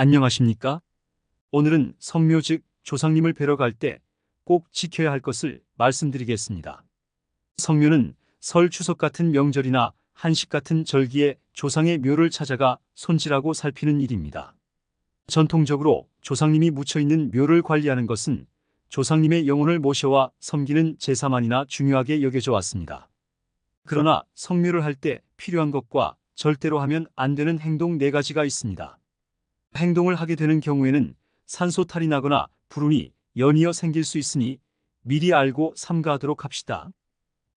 안녕하십니까? 오늘은 성묘 즉 조상님을 뵈러 갈 때 꼭 지켜야 할 것을 말씀드리겠습니다. 성묘는 설 추석 같은 명절이나 한식 같은 절기에 조상의 묘를 찾아가 손질하고 살피는 일입니다. 전통적으로 조상님이 묻혀있는 묘를 관리하는 것은 조상님의 영혼을 모셔와 섬기는 제사만이나 중요하게 여겨져 왔습니다. 그러나 성묘를 할 때 필요한 것과 절대로 하면 안 되는 행동 4가지가 있습니다. 행동을 하게 되는 경우에는 산소탈이 나거나 불운이 연이어 생길 수 있으니 미리 알고 삼가하도록 합시다.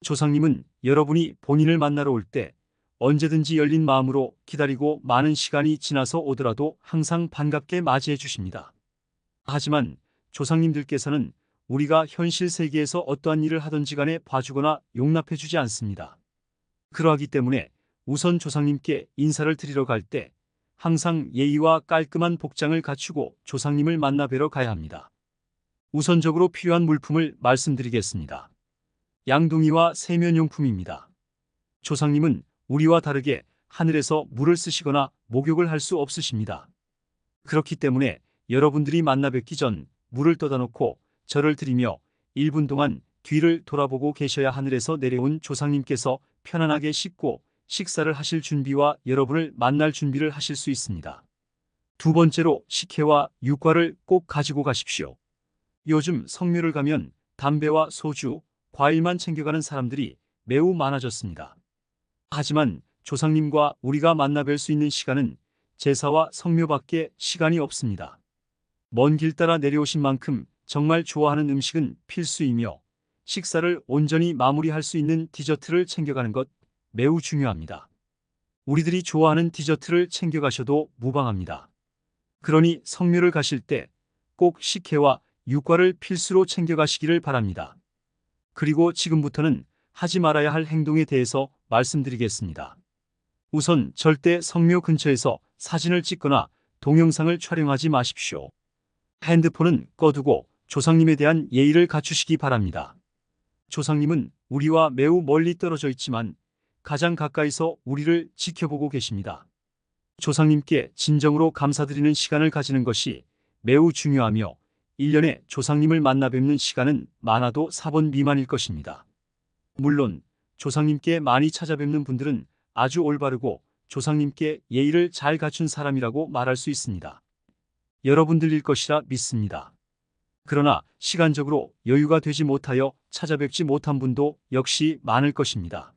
조상님은 여러분이 본인을 만나러 올 때 언제든지 열린 마음으로 기다리고 많은 시간이 지나서 오더라도 항상 반갑게 맞이해 주십니다. 하지만 조상님들께서는 우리가 현실 세계에서 어떠한 일을 하든지 간에 봐주거나 용납해 주지 않습니다. 그러하기 때문에 우선 조상님께 인사를 드리러 갈 때 항상 예의와 깔끔한 복장을 갖추고 조상님을 만나 뵈러 가야 합니다. 우선적으로 필요한 물품을 말씀드리겠습니다. 양동이와 세면용품입니다. 조상님은 우리와 다르게 하늘에서 물을 쓰시거나 목욕을 할 수 없으십니다. 그렇기 때문에 여러분들이 만나 뵙기 전 물을 떠다 놓고 절을 드리며 1분 동안 뒤를 돌아보고 계셔야 하늘에서 내려온 조상님께서 편안하게 씻고 식사를 하실 준비와 여러분을 만날 준비를 하실 수 있습니다. 두 번째로 식혜와 유과를 꼭 가지고 가십시오. 요즘 성묘를 가면 담배와 소주, 과일만 챙겨가는 사람들이 매우 많아졌습니다. 하지만 조상님과 우리가 만나 뵐 수 있는 시간은 제사와 성묘밖에 시간이 없습니다. 먼 길 따라 내려오신 만큼 정말 좋아하는 음식은 필수이며 식사를 온전히 마무리할 수 있는 디저트를 챙겨가는 것 매우 중요합니다. 우리들이 좋아하는 디저트를 챙겨가셔도 무방합니다. 그러니 성묘를 가실 때 꼭 식혜와 유과를 필수로 챙겨가시기를 바랍니다. 그리고 지금부터는 하지 말아야 할 행동에 대해서 말씀드리겠습니다. 우선 절대 성묘 근처에서 사진을 찍거나 동영상을 촬영하지 마십시오. 핸드폰은 꺼두고 조상님에 대한 예의를 갖추시기 바랍니다. 조상님은 우리와 매우 멀리 떨어져 있지만 가장 가까이서 우리를 지켜보고 계십니다. 조상님께 진정으로 감사드리는 시간을 가지는 것이 매우 중요하며 1년에 조상님을 만나 뵙는 시간은 많아도 4번 미만일 것입니다. 물론 조상님께 많이 찾아뵙는 분들은 아주 올바르고 조상님께 예의를 잘 갖춘 사람이라고 말할 수 있습니다. 여러분들일 것이라 믿습니다. 그러나 시간적으로 여유가 되지 못하여 찾아뵙지 못한 분도 역시 많을 것입니다.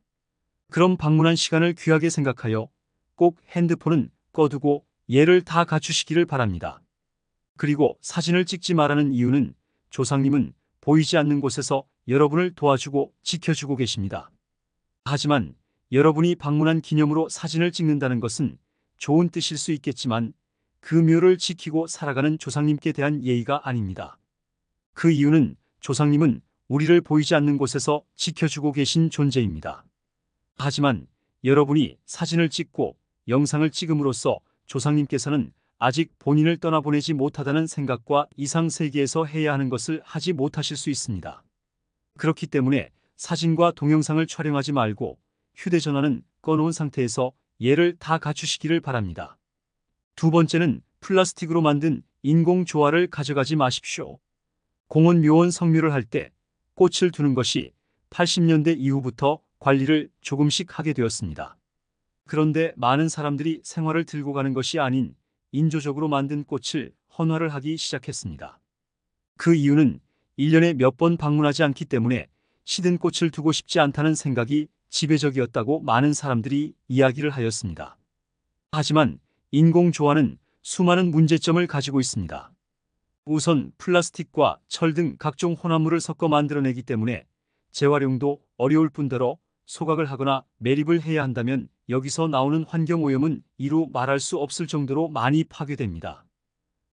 그럼 방문한 시간을 귀하게 생각하여 꼭 핸드폰은 꺼두고 예를 다 갖추시기를 바랍니다. 그리고 사진을 찍지 말라는 이유는 조상님은 보이지 않는 곳에서 여러분을 도와주고 지켜주고 계십니다. 하지만 여러분이 방문한 기념으로 사진을 찍는다는 것은 좋은 뜻일 수 있겠지만 그 묘를 지키고 살아가는 조상님께 대한 예의가 아닙니다. 그 이유는 조상님은 우리를 보이지 않는 곳에서 지켜주고 계신 존재입니다. 하지만 여러분이 사진을 찍고 영상을 찍음으로써 조상님께서는 아직 본인을 떠나보내지 못하다는 생각과 이상세계에서 해야 하는 것을 하지 못하실 수 있습니다. 그렇기 때문에 사진과 동영상을 촬영하지 말고 휴대전화는 꺼놓은 상태에서 예를 다 갖추시기를 바랍니다. 두 번째는 플라스틱으로 만든 인공조화를 가져가지 마십시오. 공원 묘원 성묘를 할 때 꽃을 두는 것이 80년대 이후부터 관리를 조금씩 하게 되었습니다. 그런데 많은 사람들이 생화를 들고 가는 것이 아닌 인조적으로 만든 꽃을 헌화를 하기 시작했습니다. 그 이유는 1년에 몇 번 방문하지 않기 때문에 시든 꽃을 두고 싶지 않다는 생각이 지배적이었다고 많은 사람들이 이야기를 하였습니다. 하지만 인공조화는 수많은 문제점을 가지고 있습니다. 우선 플라스틱과 철 등 각종 혼합물을 섞어 만들어내기 때문에 재활용도 어려울 뿐더러 소각을 하거나 매립을 해야 한다면 여기서 나오는 환경오염은 이루 말할 수 없을 정도로 많이 파괴됩니다.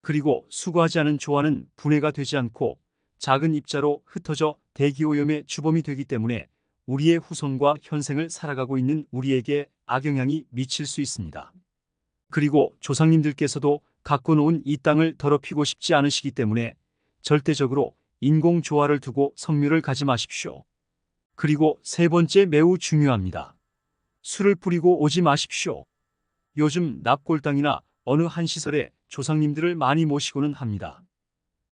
그리고 수거하지 않은 조화는 분해가 되지 않고 작은 입자로 흩어져 대기오염의 주범이 되기 때문에 우리의 후손과 현생을 살아가고 있는 우리에게 악영향이 미칠 수 있습니다. 그리고 조상님들께서도 갖고 놓은 이 땅을 더럽히고 싶지 않으시기 때문에 절대적으로 인공조화를 두고 성묘를 가지 마십시오. 그리고 세 번째 매우 중요합니다. 술을 뿌리고 오지 마십시오. 요즘 납골당이나 어느 한 시설에 조상님들을 많이 모시고는 합니다.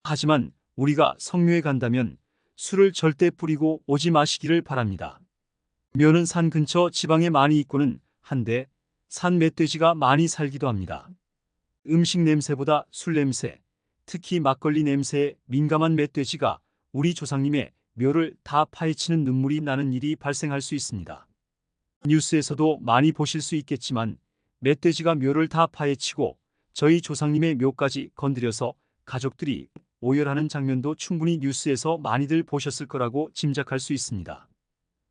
하지만 우리가 성묘에 간다면 술을 절대 뿌리고 오지 마시기를 바랍니다. 묘는 산 근처 지방에 많이 있고는 한데 산 멧돼지가 많이 살기도 합니다. 음식 냄새보다 술 냄새, 특히 막걸리 냄새에 민감한 멧돼지가 우리 조상님의 묘를 다 파헤치는 눈물이 나는 일이 발생할 수 있습니다. 뉴스에서도 많이 보실 수 있겠지만 멧돼지가 묘를 다 파헤치고 저희 조상님의 묘까지 건드려서 가족들이 오열하는 장면도 충분히 뉴스에서 많이들 보셨을 거라고 짐작할 수 있습니다.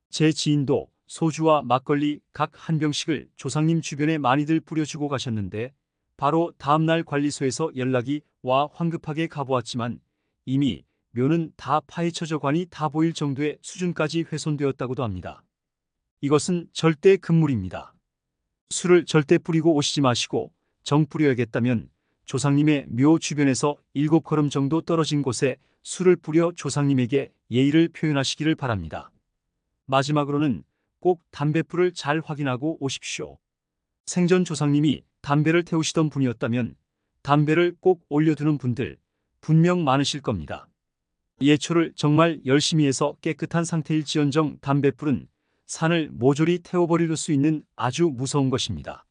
제 지인도 소주와 막걸리 각 한 병씩을 조상님 주변에 많이들 뿌려주고 가셨는데 바로 다음날 관리소에서 연락이 와 황급하게 가보았지만 이미 묘는 다 파헤쳐져 관이 다 보일 정도의 수준까지 훼손되었다고도 합니다. 이것은 절대 금물입니다. 술을 절대 뿌리고 오시지 마시고 정 뿌려야겠다면 조상님의 묘 주변에서 7걸음 정도 떨어진 곳에 술을 뿌려 조상님에게 예의를 표현하시기를 바랍니다. 마지막으로는 꼭 담뱃불을 잘 확인하고 오십시오. 생전 조상님이 담배를 태우시던 분이었다면 담배를 꼭 올려두는 분들 분명 많으실 겁니다. 예초를 정말 열심히 해서 깨끗한 상태일지언정 담뱃불은 산을 모조리 태워버릴 수 있는 아주 무서운 것입니다.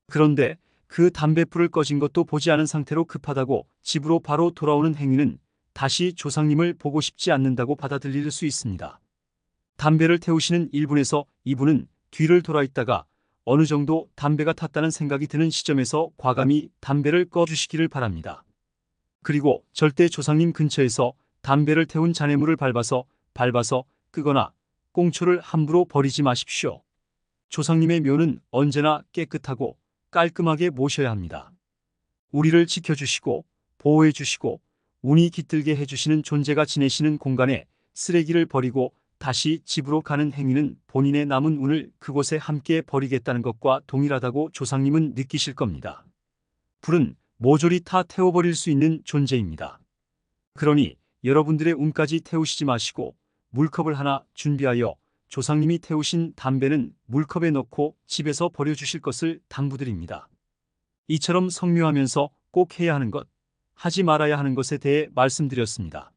그런데 그 담뱃불을 꺼진 것도 보지 않은 상태로 급하다고 집으로 바로 돌아오는 행위는 다시 조상님을 보고 싶지 않는다고 받아들일 수 있습니다. 담배를 태우시는 1분에서 2분은 뒤를 돌아 있다가 어느 정도 담배가 탔다는 생각이 드는 시점에서 과감히 담배를 꺼주시기를 바랍니다. 그리고 절대 조상님 근처에서 담배를 태운 잔해물을 밟아서 끄거나 꽁초를 함부로 버리지 마십시오. 조상님의 묘는 언제나 깨끗하고 깔끔하게 모셔야 합니다. 우리를 지켜주시고 보호해주시고 운이 깃들게 해주시는 존재가 지내시는 공간에 쓰레기를 버리고 다시 집으로 가는 행위는 본인의 남은 운을 그곳에 함께 버리겠다는 것과 동일하다고 조상님은 느끼실 겁니다. 불은 모조리 다 태워버릴 수 있는 존재입니다. 그러니 여러분들의 운까지 태우시지 마시고 물컵을 하나 준비하여 조상님이 태우신 담배는 물컵에 넣고 집에서 버려주실 것을 당부드립니다. 이처럼 성묘하면서 꼭 해야 하는 것, 하지 말아야 하는 것에 대해 말씀드렸습니다.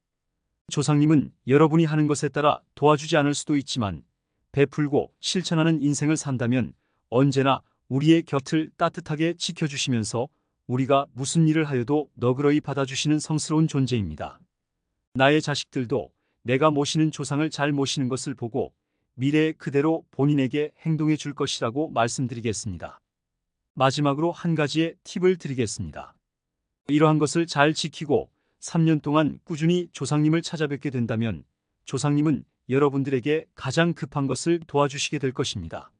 조상님은 여러분이 하는 것에 따라 도와주지 않을 수도 있지만 베풀고 실천하는 인생을 산다면 언제나 우리의 곁을 따뜻하게 지켜주시면서 우리가 무슨 일을 하여도 너그러이 받아주시는 성스러운 존재입니다. 나의 자식들도 내가 모시는 조상을 잘 모시는 것을 보고 미래에 그대로 본인에게 행동해 줄 것이라고 말씀드리겠습니다. 마지막으로 한 가지의 팁을 드리겠습니다. 이러한 것을 잘 지키고 3년 동안 꾸준히 조상님을 찾아뵙게 된다면 조상님은 여러분들에게 가장 급한 것을 도와주시게 될 것입니다.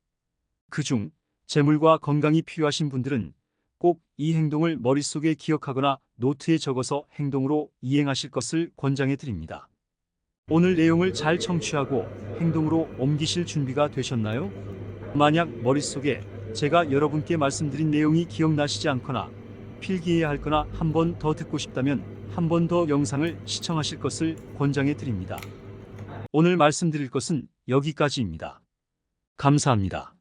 그중 재물과 건강이 필요하신 분들은 꼭 이 행동을 머릿속에 기억하거나 노트에 적어서 행동으로 이행하실 것을 권장해 드립니다. 오늘 내용을 잘 청취하고 행동으로 옮기실 준비가 되셨나요? 만약 머릿속에 제가 여러분께 말씀드린 내용이 기억나시지 않거나 필기해야 할 거나 한 번 더 듣고 싶다면 한 번 더 영상을 시청하실 것을 권장해 드립니다. 오늘 말씀드릴 것은 여기까지입니다. 감사합니다.